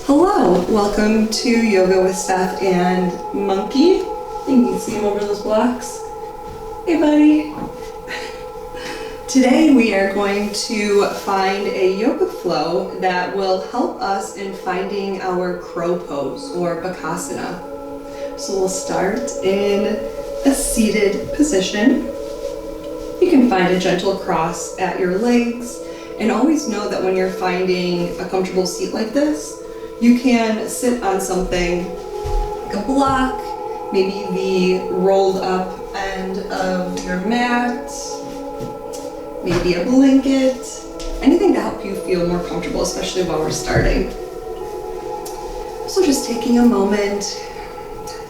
Hello, welcome to Yoga with Steff and Monkey. I think you can see him over those blocks. Hey buddy. Today we are going to find a yoga flow that will help us in finding our crow pose or bakasana. So we'll start in a seated position. You can find a gentle cross at your legs, and always know that when you're finding a comfortable seat like this, you can sit on something like a block, maybe the rolled up end of your mat, maybe a blanket, anything to help you feel more comfortable, especially while we're starting. So just taking a moment,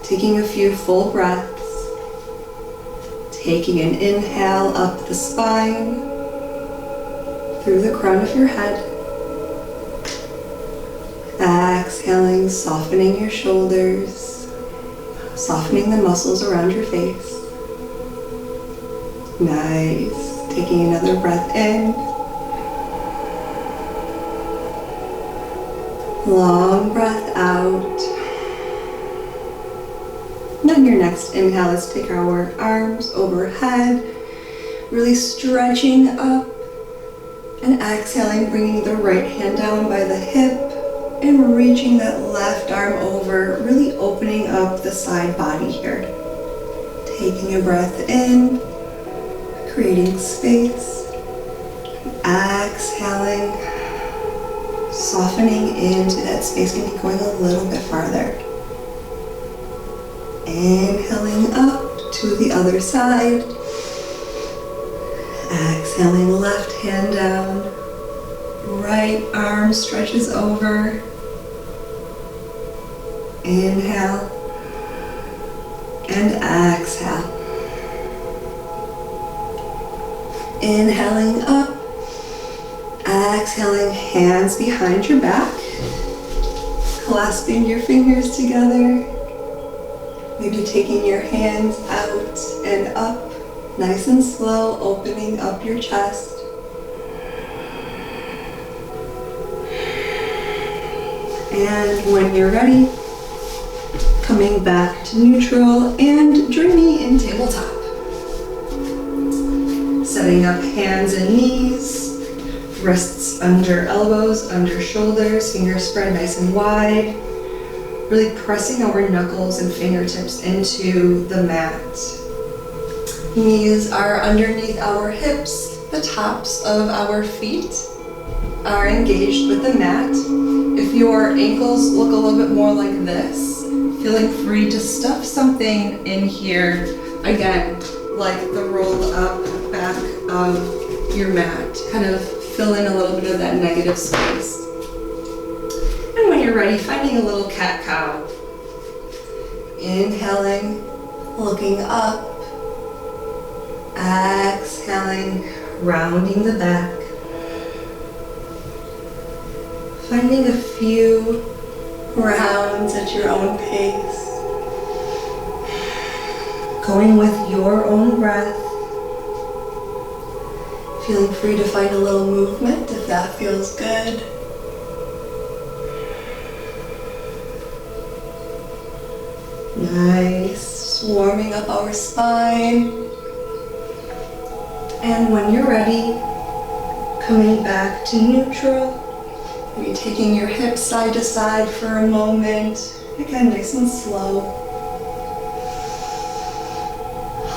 taking a few full breaths, taking an inhale up the spine, through the crown of your head. Exhaling, softening your shoulders, softening the muscles around your face. Nice. Taking another breath in. Long breath out. And on your next inhale, let's take our arms overhead, really stretching up, and exhaling, bringing the right hand down by the hip and reaching that left arm over, really opening up the side body here. Taking a breath in, creating space, exhaling, softening into that space, maybe going a little bit farther. Inhaling up to the other side. Exhaling, left hand down, right arm stretches over. Inhale and exhale. Inhaling up, exhaling, hands behind your back, clasping your fingers together, maybe taking your hands out and up, nice and slow, opening up your chest. And when you're ready, coming back to neutral and join me in tabletop. Setting up hands and knees, wrists under elbows, under shoulders, fingers spread nice and wide. Really pressing our knuckles and fingertips into the mat. Knees are underneath our hips, the tops of our feet are engaged with the mat. If your ankles look a little bit more like this, feeling free to stuff something in here, again, like the rolled up back of your mat, kind of fill in a little bit of that negative space. And when you're ready, finding a little cat-cow. Inhaling, looking up, exhaling, rounding the back. Finding a few rounds at your own pace. Going with your own breath. Feeling free to find a little movement if that feels good. Nice. Warming up our spine. And when you're ready, coming back to neutral. Maybe taking your hips side to side for a moment. Again, nice and slow.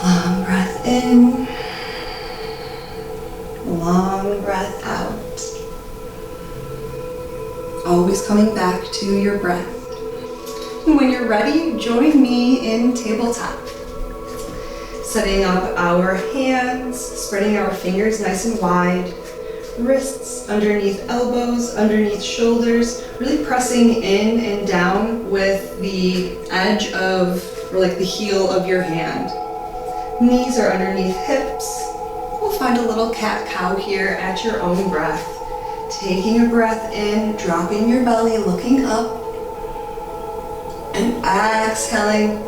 Long breath in. Long breath out. Always coming back to your breath. And when you're ready, join me in tabletop. Setting up our hands, spreading our fingers nice and wide. Wrists underneath elbows, underneath shoulders, really pressing in and down with the edge of, or like the heel of your hand. Knees are underneath hips. We'll find a little cat-cow here at your own breath. Taking a breath in, dropping your belly, looking up, and exhaling,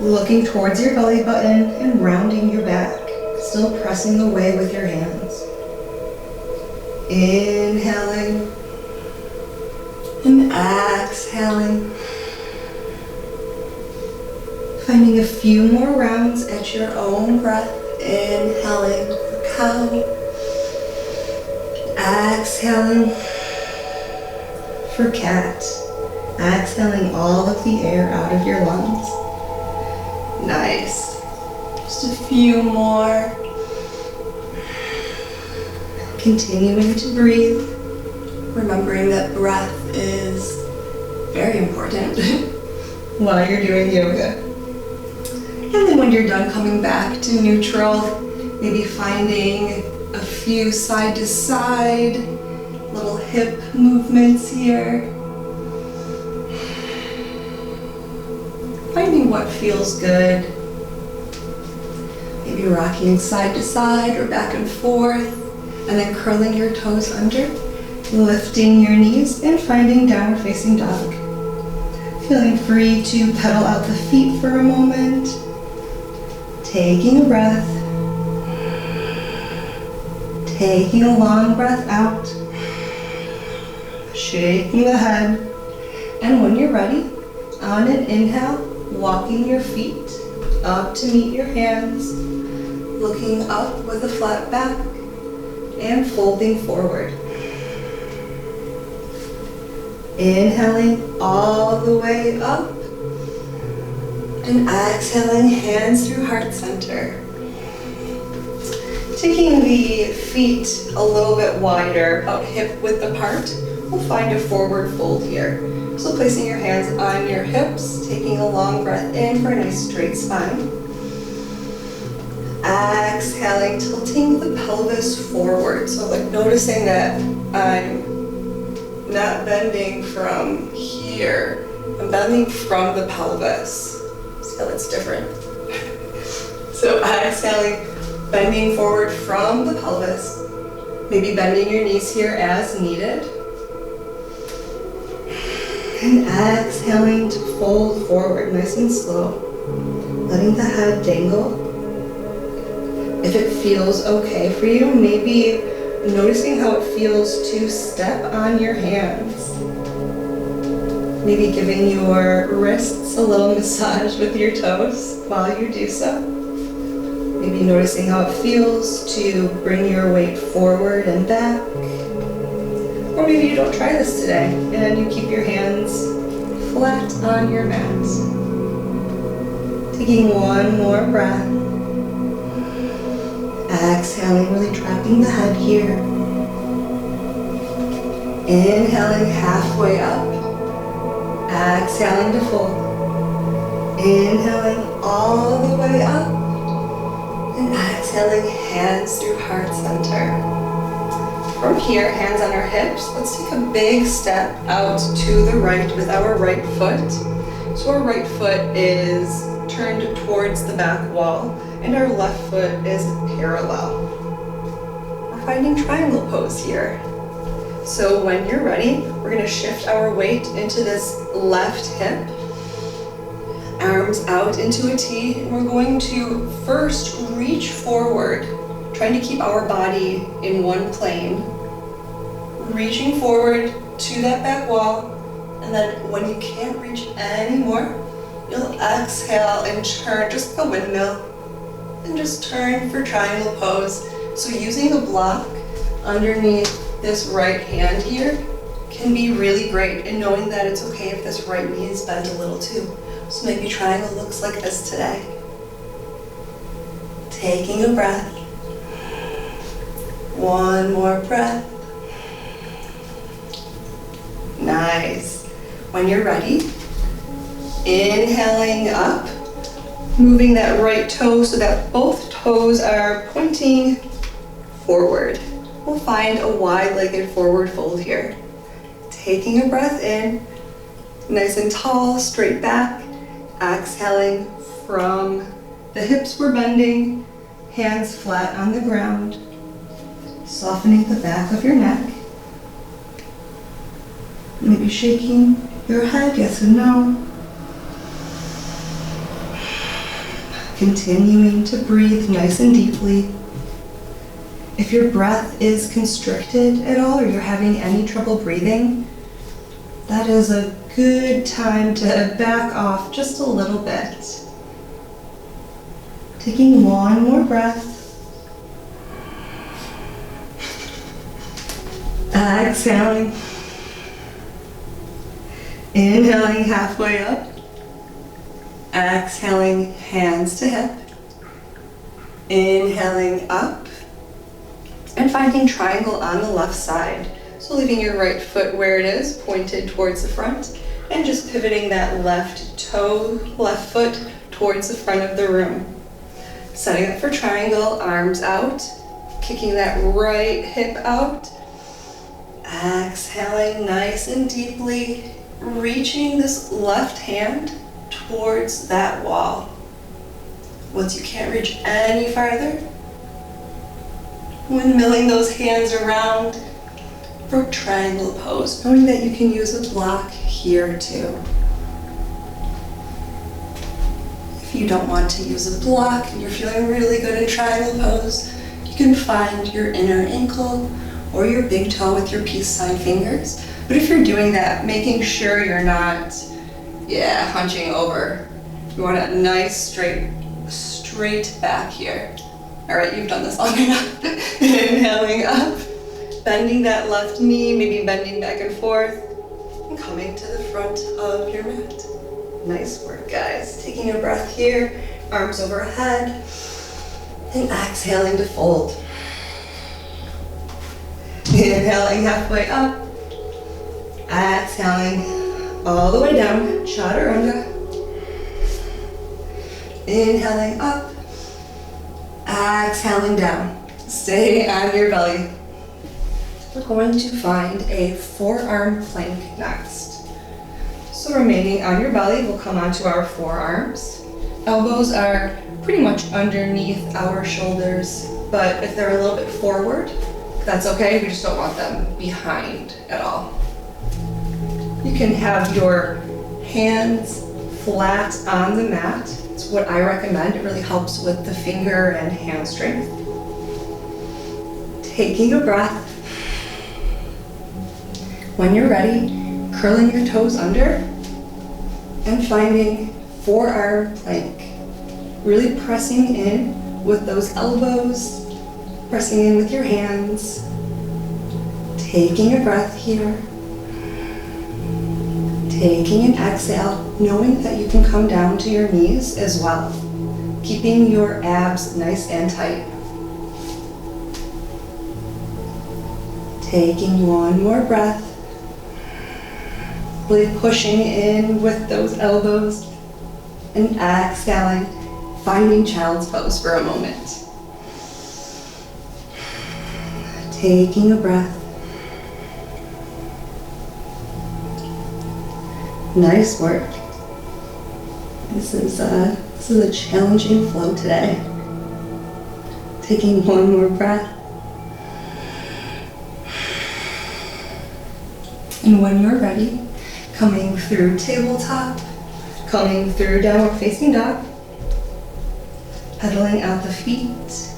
looking towards your belly button and rounding your back, still pressing away with your hands. Inhaling And exhaling. Finding a few more rounds at your own breath. Inhaling for cow. Exhaling for cat. Exhaling all of the air out of your lungs. Nice. Just a few more. Continuing to breathe. Remembering that breath is very important while you're doing yoga. And then when you're done, coming back to neutral, maybe finding a few side to side, little hip movements here. Finding what feels good. Maybe rocking side to side or back and forth, and then curling your toes under, lifting your knees, and finding downward facing dog. Feeling free to pedal out the feet for a moment. Taking a breath. Taking a long breath out. Shaking the head. And when you're ready, on an inhale, walking your feet up to meet your hands. Looking up with a flat back and folding forward. Inhaling all the way up and exhaling, hands through heart center. Taking the feet a little bit wider, about hip width apart, we'll find a forward fold here. So placing your hands on your hips, taking a long breath in for a nice straight spine. Exhaling, tilting the pelvis forward. So like noticing that I'm not bending from here. I'm bending from the pelvis. See how that's different? So exhaling, bending forward from the pelvis. Maybe bending your knees here as needed. And exhaling to fold forward nice and slow. Letting the head dangle. If it feels okay for you, maybe noticing how it feels to step on your hands. Maybe giving your wrists a little massage with your toes while you do so. Maybe noticing how it feels to bring your weight forward and back. Or maybe you don't try this today and you keep your hands flat on your mat. Taking one more breath. Exhaling, really trapping the head here. Inhaling halfway up. Exhaling to fold. Inhaling all the way up. And exhaling, hands through heart center. From here, hands on our hips, let's take a big step out to the right with our right foot. So our right foot is turned towards the back wall, and our left foot is parallel. We're finding triangle pose here. So when you're ready, we're going to shift our weight into this left hip, arms out into a T, and we're going to first reach forward, trying to keep our body in one plane, reaching forward to that back wall, and then when you can't reach anymore, you'll exhale and turn, just like a windmill, and just turn for triangle pose. So using a block underneath this right hand here can be really great, and knowing that it's okay if this right knee is bent a little too. So maybe triangle looks like this today. Taking a breath. One more breath. Nice. When you're ready, inhaling up, moving that right toe so that both toes are pointing forward. We'll find a wide-legged forward fold here. Taking a breath in, nice and tall, straight back. Exhaling from the hips we're bending, hands flat on the ground. Softening the back of your neck. Maybe shaking your head, yes and no. Continuing to breathe nice and deeply. If your breath is constricted at all or you're having any trouble breathing, that is a good time to back off just a little bit. Taking one more breath. Exhaling. Inhaling halfway up. Exhaling, hands to hip. Inhaling up. And finding triangle on the left side. So leaving your right foot where it is, pointed towards the front, and just pivoting that left toe, left foot towards the front of the room. Setting up for triangle, arms out, kicking that right hip out. Exhaling nice and deeply, reaching this left hand towards that wall. Once you can't reach any farther, windmilling those hands around for triangle pose, knowing that you can use a block here too. If you don't want to use a block and you're feeling really good in triangle pose, you can find your inner ankle or your big toe with your peace sign fingers. But if you're doing that, making sure you're not, hunching over. You want a nice straight back here. All right, you've done this long enough. Inhaling up, bending that left knee, maybe bending back and forth, and coming to the front of your mat. Nice work, guys. Taking a breath here, arms overhead, and exhaling to fold. Inhaling halfway up, exhaling all the way down, chaturanga. Inhaling up, exhaling down. Stay on your belly. We're going to find a forearm plank next. So remaining on your belly, we'll come onto our forearms. Elbows are pretty much underneath our shoulders, but if they're a little bit forward, that's okay. We just don't want them behind at all. You can have your hands flat on the mat. It's what I recommend. It really helps with the finger and hand strength. Taking a breath. When you're ready, curling your toes under and finding forearm plank. Really pressing in with those elbows, pressing in with your hands. Taking a breath here. Taking an exhale, knowing that you can come down to your knees as well. Keeping your abs nice and tight. Taking one more breath. Really pushing in with those elbows and exhaling, finding child's pose for a moment. Taking a breath. Nice work. This is a challenging flow today. Taking one more breath. And when you're ready, coming through tabletop, coming through downward facing dog, pedaling out the feet.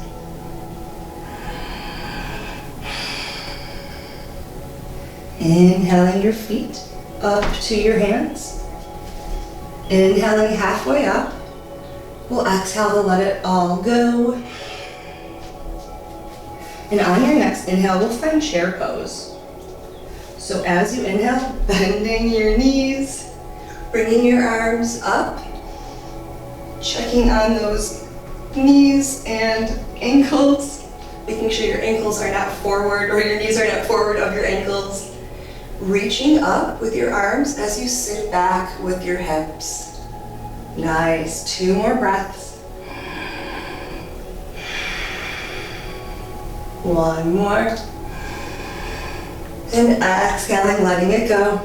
Inhaling your feet up to your hands. Inhaling halfway up. We'll exhale to let it all go. And on your next inhale, we'll find chair pose. So as you inhale, bending your knees, bringing your arms up, checking on those knees and ankles, making sure your ankles are not forward or your knees are not forward of your ankles. Reaching up with your arms as you sit back with your hips. Nice. 2 more breaths. 1 more. And exhaling, letting it go.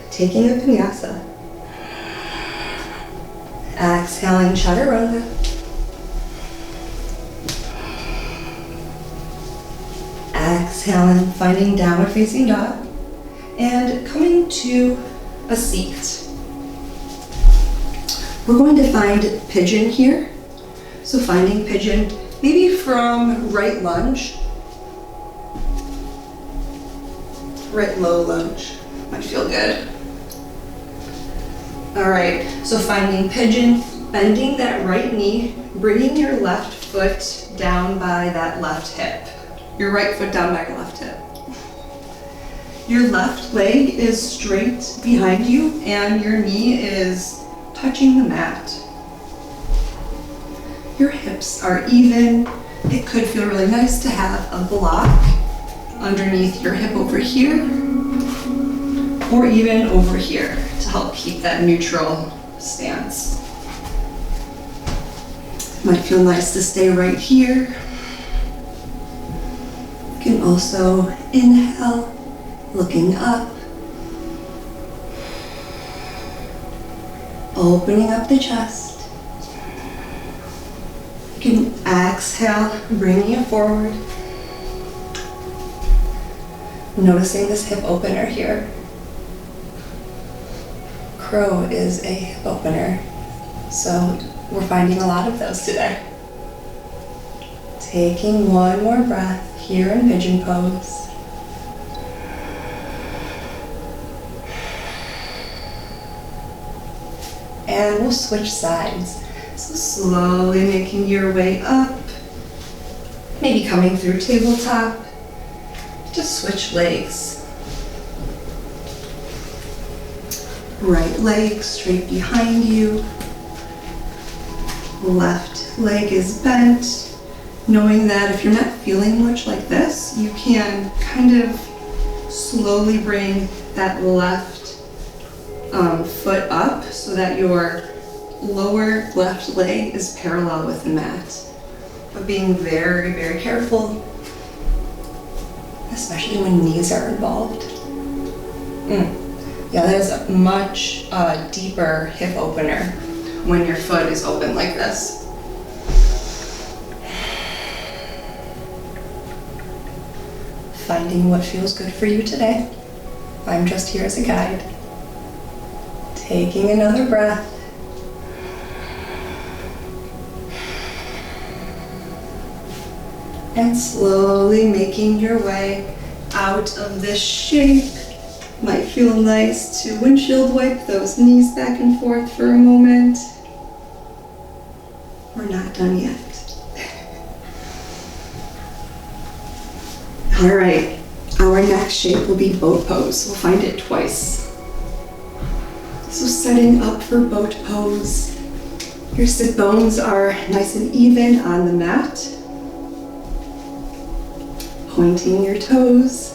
Taking a vinyasa. Exhaling, chaturanga. Exhaling, finding downward facing dog. And coming to a seat. We're going to find pigeon here. So finding pigeon, maybe from right lunge. Right low lunge, might feel good. All right, so finding pigeon, bending that right knee, bringing your left foot down by that left hip. Your right foot down by your left hip. Your left leg is straight behind you and your knee is touching the mat. Your hips are even. It could feel really nice to have a block underneath your hip over here, or even over here to help keep that neutral stance. Might feel nice to stay right here. You can also inhale, looking up, opening up the chest. You can exhale, bringing it forward. Noticing this hip opener here. Crow is a hip opener, so we're finding a lot of those today. Taking one more breath here in pigeon pose. And we'll switch sides. So slowly making your way up, maybe coming through tabletop. Just switch legs. Right leg straight behind you. Left leg is bent. Knowing that if you're not feeling much like this, you can kind of slowly bring that left foot up so that your lower left leg is parallel with the mat. But being very, very careful, especially when knees are involved. Yeah, that is a much deeper hip opener when your foot is open like this. Finding what feels good for you today. I'm just here as a guide. Taking another breath. And slowly making your way out of this shape. Might feel nice to windshield wipe those knees back and forth for a moment. We're not done yet. All right, our next shape will be boat pose. We'll find it twice. So setting up for boat pose. Your sit bones are nice and even on the mat. Pointing your toes.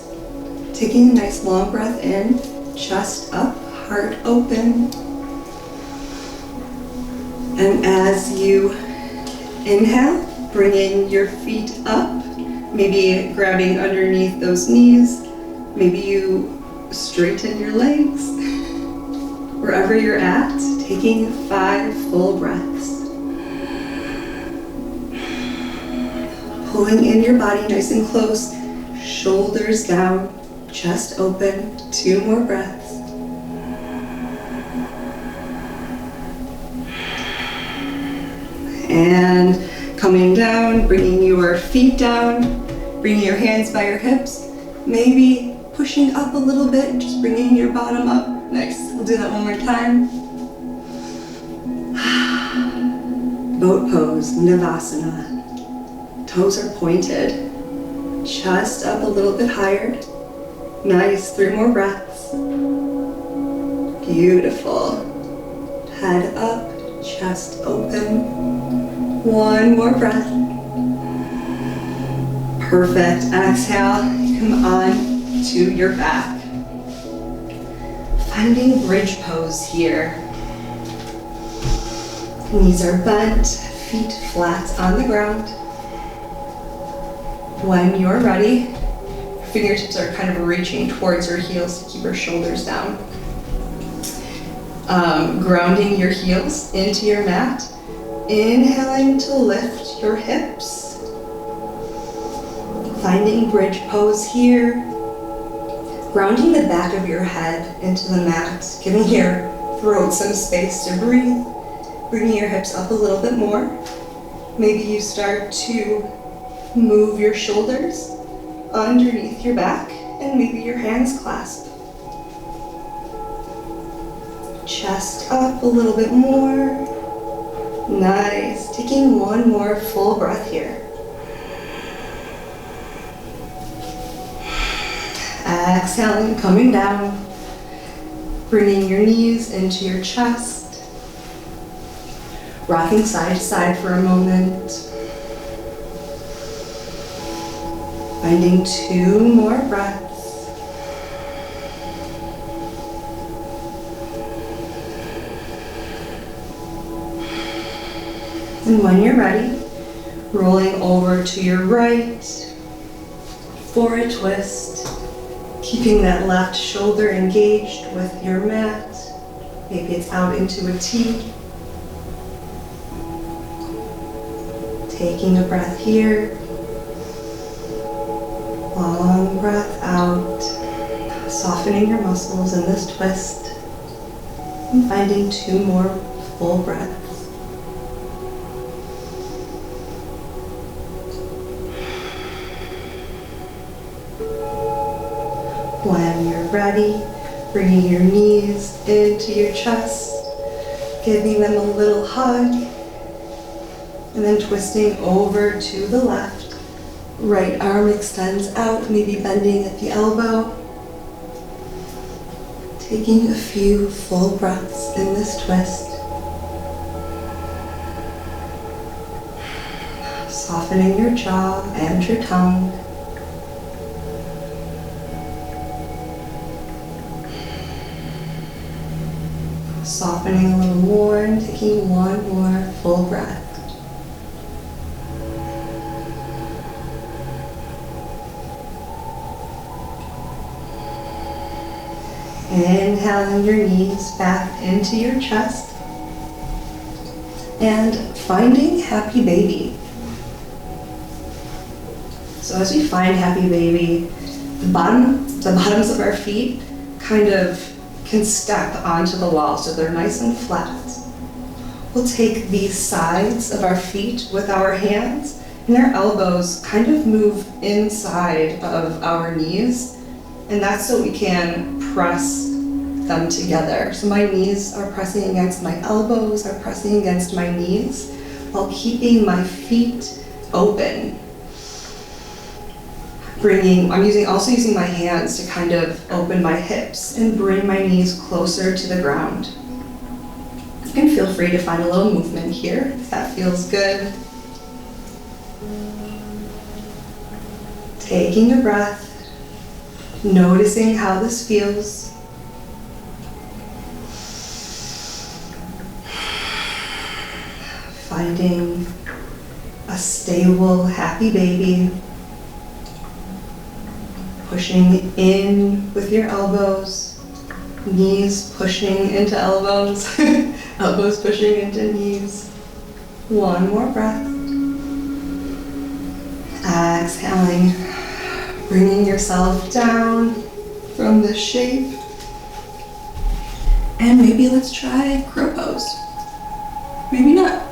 Taking a nice long breath in, chest up, heart open. And as you inhale, bringing your feet up, maybe grabbing underneath those knees. Maybe you straighten your legs. Wherever you're at, taking 5 full breaths. Pulling in your body nice and close, shoulders down. Chest open, 2 more breaths. And coming down, bringing your feet down, bringing your hands by your hips, maybe pushing up a little bit, just bringing your bottom up. Nice, we'll do that one more time. Boat pose, Navasana. Toes are pointed, chest up a little bit higher. Nice, 3 more breaths. Beautiful. Head up, chest open. 1 more breath. Perfect. Exhale, come on to your back. Finding bridge pose here. Knees are bent, feet flat on the ground. When you're ready, fingertips are kind of reaching towards your heels to keep your shoulders down. Grounding your heels into your mat. Inhaling to lift your hips. Finding bridge pose here. Grounding the back of your head into the mat, giving your throat some space to breathe. Bringing your hips up a little bit more. Maybe you start to move your shoulders underneath your back, and maybe your hands clasp. Chest up a little bit more. Nice. Taking one more full breath here. Exhaling, coming down. Bringing your knees into your chest. Rocking side to side for a moment. Finding 2 more breaths. And when you're ready, rolling over to your right for a twist, keeping that left shoulder engaged with your mat. Maybe it's out into a T. Taking a breath here. Long breath out. Softening your muscles in this twist. And finding 2 more full breaths. When you're ready, bringing your knees into your chest, giving them a little hug, and then twisting over to the left. Right arm extends out, maybe bending at the elbow. Taking a few full breaths in this twist. Softening your jaw and your tongue. Softening a little more and taking 1 more full breath. Inhaling your knees back into your chest and finding happy baby. So as we find happy baby, the bottoms of our feet kind of can step onto the wall so they're nice and flat. We'll take these sides of our feet with our hands and our elbows kind of move inside of our knees, and that's so we can press them together. So my knees are pressing against my elbows, are pressing against my knees while keeping my feet open. I'm also using my hands to kind of open my hips and bring my knees closer to the ground. You can feel free to find a little movement here if that feels good. Taking a breath, noticing how this feels. Finding a stable, happy baby. Pushing in with your elbows, knees pushing into elbows, elbows pushing into knees. 1 more breath. Exhaling, bringing yourself down from this shape. And maybe let's try crow pose. Maybe not.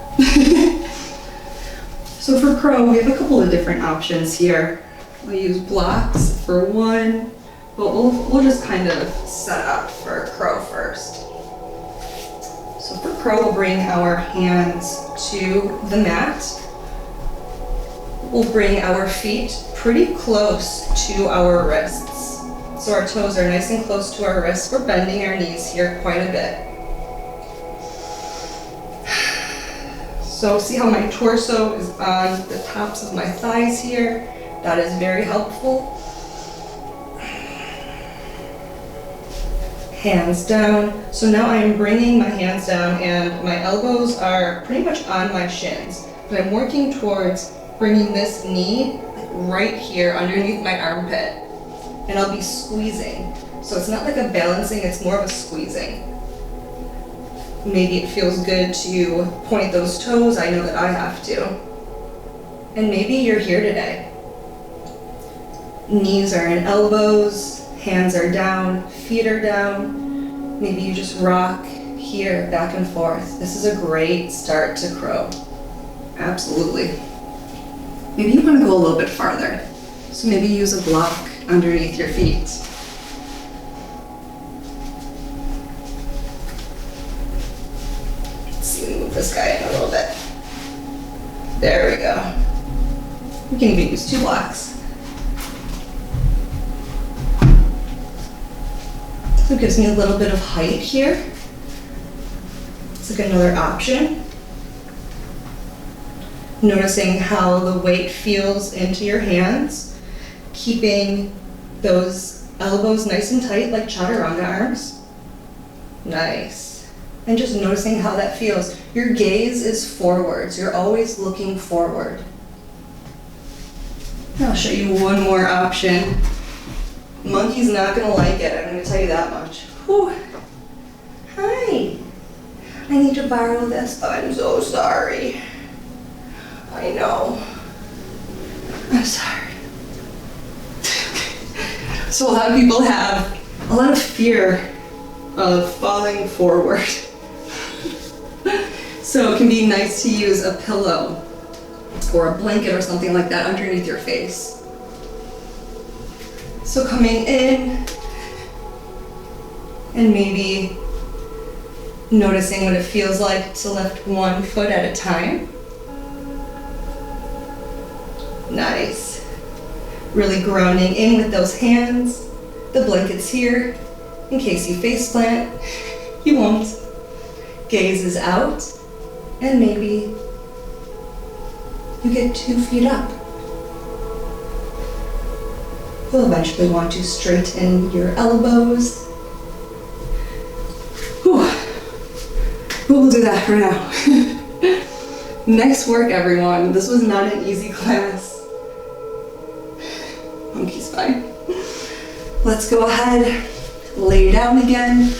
So for crow, we have a couple of different options here. We'll use blocks for one, but we'll just kind of set up for crow first. So for crow, we'll bring our hands to the mat. We'll bring our feet pretty close to our wrists. So our toes are nice and close to our wrists. We're bending our knees here quite a bit. So see how my torso is on the tops of my thighs here? That is very helpful. Hands down. So now I am bringing my hands down and my elbows are pretty much on my shins. But I'm working towards bringing this knee right here underneath my armpit. And I'll be squeezing. So it's not like a balancing, it's more of a squeezing. Maybe it feels good to point those toes. I know that I have to. And maybe you're here today. Knees are in elbows, hands are down, feet are down. Maybe you just rock here, back and forth. This is a great start to crow. Absolutely. Maybe you want to go a little bit farther. So maybe use a block underneath your feet. move this guy in a little bit. There we go. We can even use 2 blocks. So it gives me a little bit of height here. It's like another option. Noticing how the weight feels into your hands, keeping those elbows nice and tight like chaturanga arms. Nice. And just noticing how that feels. Your gaze is forwards. You're always looking forward. I'll show you one more option. Monkey's not gonna like it, I'm gonna tell you that much. Whew. Hi. I need to borrow this. I'm so sorry. I know. I'm sorry. So a lot of people have a lot of fear of falling forward. So it can be nice to use a pillow or a blanket or something like that underneath your face. So coming in and maybe noticing what it feels like to lift 1 foot at a time. Nice. Really grounding in with those hands. The blanket's here in case you face plant. You won't. Gaze is out, and maybe you get 2 feet up. You'll eventually want to straighten your elbows. Whew. We'll do that for now. Nice work, everyone. This was not an easy class. Monkey's fine. Let's go ahead, lay down again.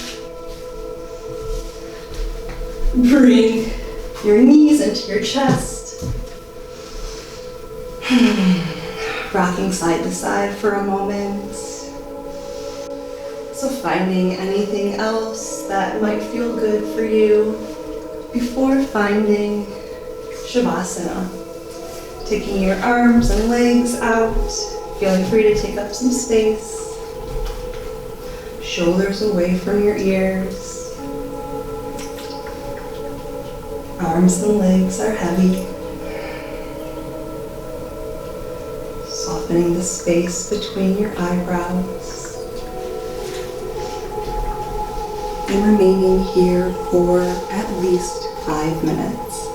Bring your knees into your chest. Rocking side to side for a moment. So finding anything else that might feel good for you before finding Shavasana. Taking your arms and legs out, feeling free to take up some space. Shoulders away from your ears. Arms and legs are heavy. Softening the space between your eyebrows. And remaining here for at least 5 minutes.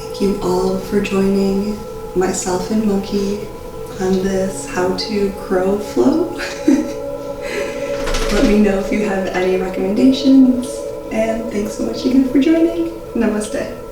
Thank you all for joining myself and Monkey on this how to crow flow. Let me know if you have any recommendations, and thanks so much again for joining. Namaste.